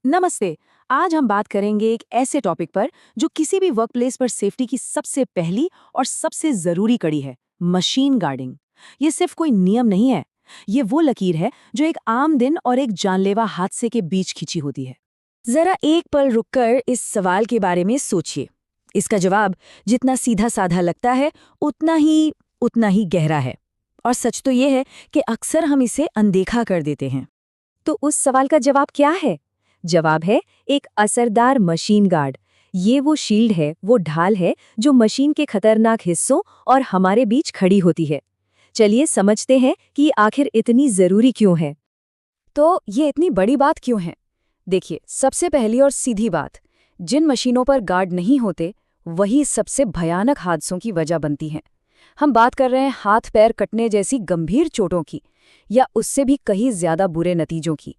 नमस्ते। आज हम बात करेंगे एक ऐसे टॉपिक पर जो किसी भी वर्कप्लेस पर सेफ्टी की सबसे पहली और सबसे जरूरी कड़ी है, मशीन गार्डिंग। ये सिर्फ कोई नियम नहीं है, ये वो लकीर है जो एक आम दिन और एक जानलेवा हादसे के बीच खिंची होती है। जरा एक पल रुककर इस सवाल के बारे में सोचिए। इसका जवाब जितना सीधा साधा लगता है उतना ही गहरा है। और सच तो ये है कि अक्सर हम इसे अनदेखा कर देते हैं। तो उस सवाल का जवाब क्या है? जवाब है एक असरदार मशीन गार्ड। ये वो शील्ड है, वो ढाल है जो मशीन के खतरनाक हिस्सों और हमारे बीच खड़ी होती है। चलिए समझते हैं कि आखिर इतनी जरूरी क्यों है। तो ये इतनी बड़ी बात क्यों है? देखिए, सबसे पहली और सीधी बात, जिन मशीनों पर गार्ड नहीं होते वही सबसे भयानक हादसों की वजह बनती हैं। हम बात कर रहे हैं हाथ पैर कटने जैसी गंभीर चोटों की, या उससे भी कहीं ज्यादा बुरे नतीजों की।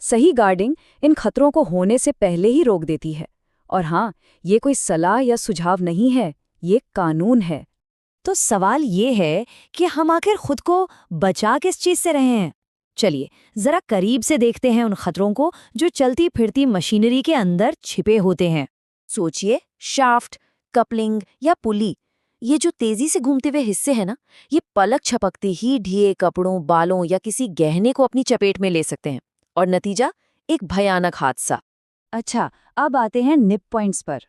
सही गार्डिंग इन खतरों को होने से पहले ही रोक देती है। और हाँ, ये कोई सलाह या सुझाव नहीं है, ये कानून है। तो सवाल ये है कि हम आखिर खुद को बचा किस चीज से रहे हैं? चलिए जरा करीब से देखते हैं उन खतरों को जो चलती फिरती मशीनरी के अंदर छिपे होते हैं। सोचिए, शाफ्ट, कपलिंग या पुली, ये जो तेजी से घूमते हुए हिस्से हैं ना, ये पलक झपकते ही ढिए कपड़ों, बालों या किसी गहने को अपनी चपेट में ले सकते हैं, और नतीजा एक भयानक हादसा। अच्छा, अब आते हैं निप पॉइंट्स पर।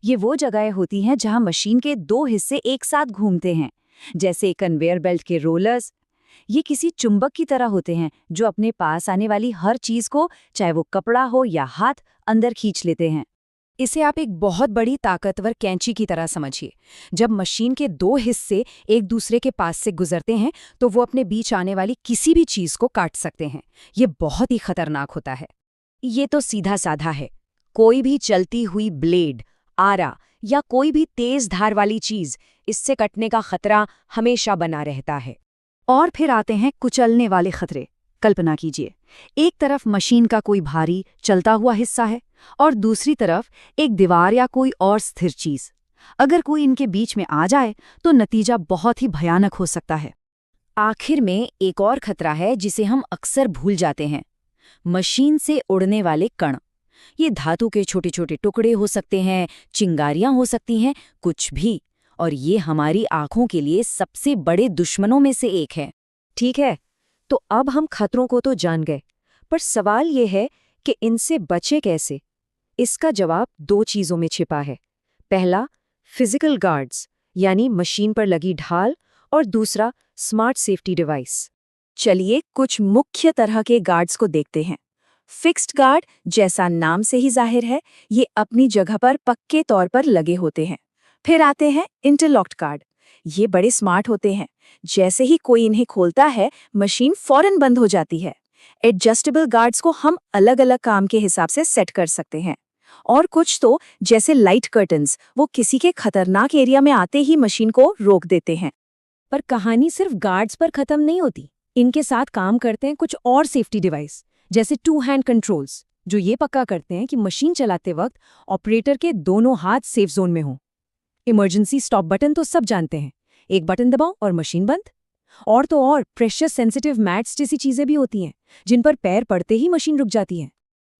ये वो जगहें होती हैं जहां मशीन के दो हिस्से एक साथ घूमते हैं, जैसे कन्वेयर बेल्ट के रोलर्स। ये किसी चुंबक की तरह होते हैं जो अपने पास आने वाली हर चीज को, चाहे वो कपड़ा हो या हाथ, अंदर खींच लेते हैं। इसे आप एक बहुत बड़ी ताकतवर कैंची की तरह समझिए। जब मशीन के दो हिस्से एक दूसरे के पास से गुजरते हैं तो वो अपने बीच आने वाली किसी भी चीज को काट सकते हैं। ये बहुत ही खतरनाक होता है। ये तो सीधा साधा है। कोई भी चलती हुई ब्लेड, आरा या कोई भी तेज धार वाली चीज, इससे कटने का खतरा हमेशा बना रहता है। और फिर आते हैं कुचलने वाले खतरे। कल्पना कीजिए, एक तरफ मशीन का कोई भारी चलता हुआ हिस्सा है और दूसरी तरफ एक दीवार या कोई और स्थिर चीज। अगर कोई इनके बीच में आ जाए तो नतीजा बहुत ही भयानक हो सकता है। आखिर में एक और खतरा है जिसे हम अक्सर भूल जाते हैं, मशीन से उड़ने वाले कण। ये धातु के छोटे छोटे टुकड़े हो सकते हैं, चिंगारियां हो सकती हैं, कुछ भी। और ये हमारी आंखों के लिए सबसे बड़े दुश्मनों में से एक है। ठीक है, तो अब हम खतरों को तो जान गए, पर सवाल ये है कि इनसे बचे कैसे? इसका जवाब दो चीजों में छिपा है। पहला, फिजिकल गार्ड्स, यानी मशीन पर लगी ढाल, और दूसरा, स्मार्ट सेफ्टी डिवाइस। चलिए कुछ मुख्य तरह के गार्ड्स को देखते हैं। फिक्स्ड गार्ड, जैसा नाम से ही जाहिर है, ये अपनी जगह पर पक्के तौर पर लगे होते हैं। फिर आते हैं इंटरलॉक्ड गार्ड। ये बड़े स्मार्ट होते हैं, जैसे ही कोई इन्हें खोलता है मशीन फौरन बंद हो जाती है। एडजस्टेबल गार्ड्स को हम अलग अलग काम के हिसाब से सेट कर सकते हैं। और कुछ तो, जैसे लाइट कर्टन्स, वो किसी के खतरनाक एरिया में आते ही मशीन को रोक देते हैं। पर कहानी सिर्फ गार्ड्स पर खत्म नहीं होती। इनके साथ काम करते हैं कुछ और सेफ्टी डिवाइस, जैसे 2 हैंड कंट्रोल्स, जो ये पक्का करते हैं कि मशीन चलाते वक्त ऑपरेटर के दोनों हाथ सेफ जोन में हों। इमरजेंसी स्टॉप बटन तो सब जानते हैं, एक बटन दबाओ और मशीन बंद। और तो और प्रेशर सेंसिटिव मैट्स जैसी चीजें भी होती हैं, जिन पर पैर पड़ते ही मशीन रुक जाती है।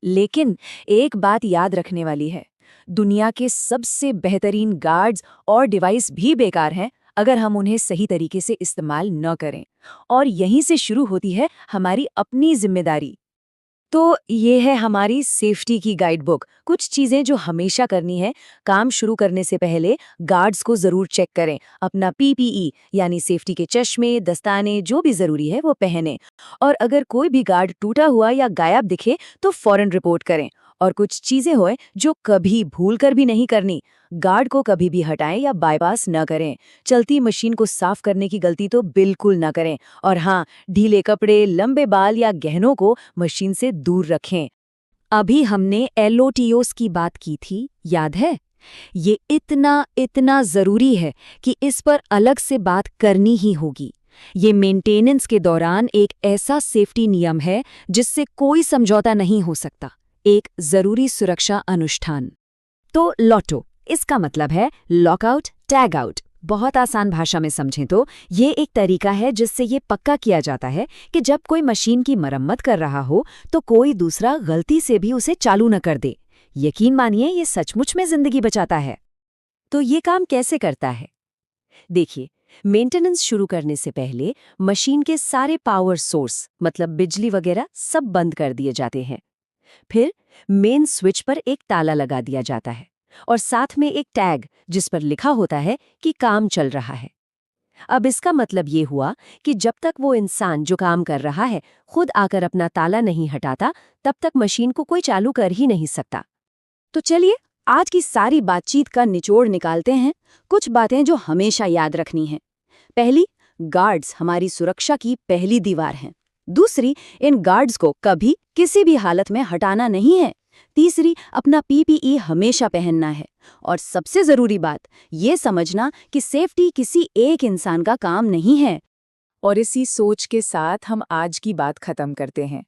लेकिन एक बात याद रखने वाली है, दुनिया के सबसे बेहतरीन गार्ड्स और डिवाइस भी बेकार हैं अगर हम उन्हें सही तरीके से इस्तेमाल न करें। और यहीं से शुरू होती है हमारी अपनी जिम्मेदारी। तो ये है हमारी सेफ्टी की गाइड बुक। कुछ चीजें जो हमेशा करनी है। काम शुरू करने से पहले गार्ड्स को जरूर चेक करें। अपना पीपीई यानी सेफ्टी के चश्मे, दस्ताने, जो भी जरूरी है वो पहनें। और अगर कोई भी गार्ड टूटा हुआ या गायब दिखे तो फौरन रिपोर्ट करें। और कुछ चीजें होए जो कभी भूल कर भी नहीं करनी। गार्ड को कभी भी हटाएं या बाईपास न करें। चलती मशीन को साफ करने की गलती तो बिल्कुल न करें। और हाँ, ढीले कपड़े, लंबे बाल या गहनों को मशीन से दूर रखें। अभी हमने LOTOs की बात की थी, याद है? ये इतना जरूरी है कि इस पर अलग से बात करनी ही होगी। ये मेंटेनेंस के दौरान एक ऐसा सेफ्टी नियम है जिससे कोई समझौता नहीं हो सकता, एक जरूरी सुरक्षा अनुष्ठान। तो लॉटो, इसका मतलब है लॉकआउट, टैग आउट। बहुत आसान भाषा में समझें तो ये एक तरीका है जिससे ये पक्का किया जाता है कि जब कोई मशीन की मरम्मत कर रहा हो तो कोई दूसरा गलती से भी उसे चालू न कर दे। यकीन मानिए ये सचमुच में जिंदगी बचाता है। तो ये काम कैसे करता है? देखिए, मेंटेनेंस शुरू करने से पहले मशीन के सारे पावर सोर्स मतलब बिजली वगैरह सब बंद कर दिए जाते हैं। फिर मेन स्विच पर एक ताला लगा दिया जाता है और साथ में एक टैग जिस पर लिखा होता है कि काम चल रहा है। अब इसका मतलब ये हुआ कि जब तक वो इंसान जो काम कर रहा है खुद आकर अपना ताला नहीं हटाता, तब तक मशीन को कोई चालू कर ही नहीं सकता। तो चलिए आज की सारी बातचीत का निचोड़ निकालते हैं। कुछ बातें जो हमेशा याद रखनी हैं। पहली, गार्ड्स हमारी सुरक्षा की पहली दीवार हैं। दूसरी, इन गार्ड्स को कभी किसी भी हालत में हटाना नहीं है। तीसरी, अपना पीपीई हमेशा पहनना है। और सबसे जरूरी बात, ये समझना कि सेफ्टी किसी एक इंसान का काम नहीं है। और इसी सोच के साथ हम आज की बात खत्म करते हैं।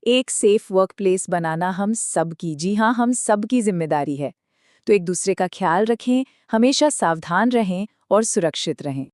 एक सेफ वर्कप्लेस बनाना हम सबकी, जी हाँ, हम सबकी जिम्मेदारी है। तो एक दूसरे का ख्याल रखें, हमेशा सावधान रहें और सुरक्षित रहें।